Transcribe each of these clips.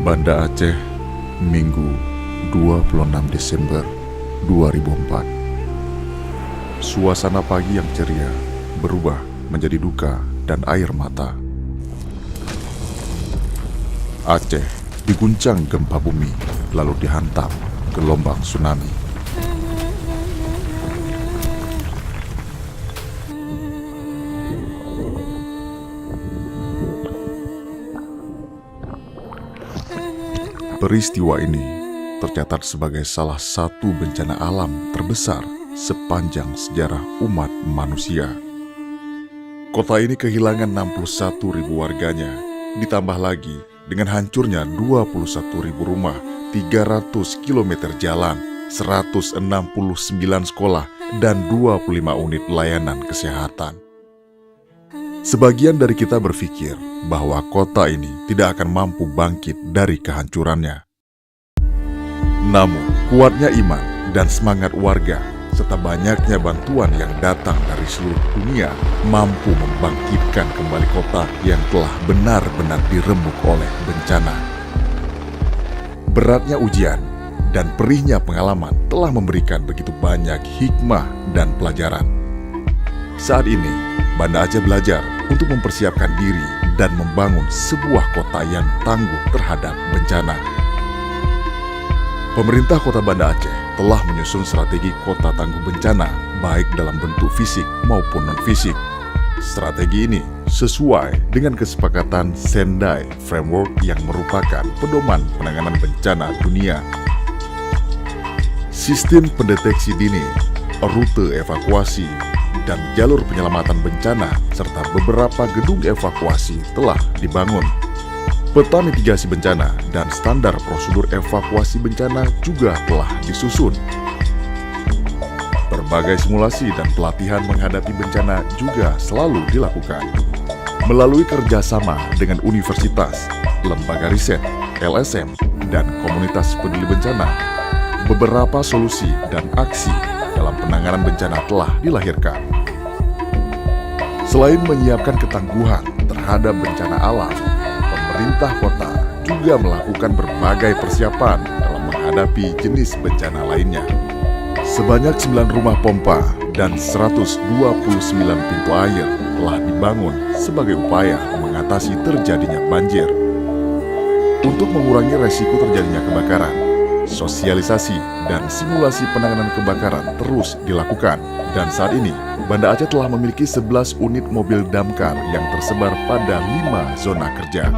Banda Aceh, Minggu 26 Desember 2004. Suasana pagi yang ceria berubah menjadi duka dan air mata. Aceh diguncang gempa bumi, lalu dihantam gelombang tsunami. Peristiwa ini tercatat sebagai salah satu bencana alam terbesar sepanjang sejarah umat manusia. Kota ini kehilangan 61.000 warganya, ditambah lagi dengan hancurnya 21.000 rumah, 300 km jalan, 169 sekolah, dan 25 unit layanan kesehatan. Sebagian dari kita berpikir bahwa kota ini tidak akan mampu bangkit dari kehancurannya. Namun, kuatnya iman dan semangat warga serta banyaknya bantuan yang datang dari seluruh dunia mampu membangkitkan kembali kota yang telah benar-benar diremuk oleh bencana. Beratnya ujian dan perihnya pengalaman telah memberikan begitu banyak hikmah dan pelajaran. Saat ini, Banda Aceh belajar untuk mempersiapkan diri dan membangun sebuah kota yang tangguh terhadap bencana. Pemerintah Kota Banda Aceh telah menyusun strategi kota tangguh bencana, baik dalam bentuk fisik maupun non-fisik. Strategi ini sesuai dengan kesepakatan Sendai Framework yang merupakan pedoman penanganan bencana dunia. Sistem pendeteksi dini, rute evakuasi, dan jalur penyelamatan bencana serta beberapa gedung evakuasi telah dibangun. Peta mitigasi bencana dan standar prosedur evakuasi bencana juga telah disusun. Berbagai simulasi dan pelatihan menghadapi bencana juga selalu dilakukan. Melalui kerjasama dengan universitas, lembaga riset, LSM, dan komunitas peduli bencana, beberapa solusi dan aksi dalam penanganan bencana telah dilahirkan. Selain menyiapkan ketangguhan terhadap bencana alam, pemerintah kota juga melakukan berbagai persiapan dalam menghadapi jenis bencana lainnya. Sebanyak 9 rumah pompa dan 129 pintu air telah dibangun sebagai upaya mengatasi terjadinya banjir. Untuk mengurangi resiko terjadinya kebakaran, sosialisasi dan simulasi penanganan kebakaran terus dilakukan. Dan saat ini, Banda Aceh telah memiliki 11 unit mobil damkar yang tersebar pada 5 zona kerja.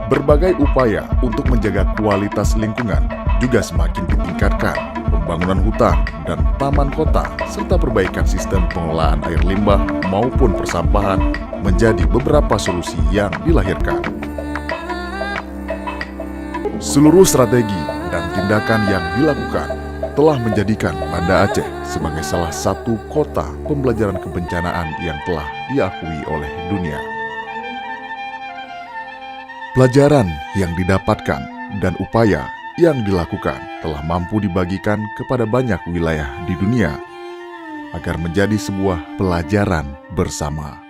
Berbagai upaya untuk menjaga kualitas lingkungan juga semakin ditingkatkan. Pembangunan hutan dan taman kota serta perbaikan sistem pengelolaan air limbah maupun persampahan menjadi beberapa solusi yang dilahirkan. Seluruh strategi dan tindakan yang dilakukan telah menjadikan Banda Aceh sebagai salah satu kota pembelajaran kebencanaan yang telah diakui oleh dunia. Pelajaran yang didapatkan dan upaya yang dilakukan telah mampu dibagikan kepada banyak wilayah di dunia agar menjadi sebuah pelajaran bersama.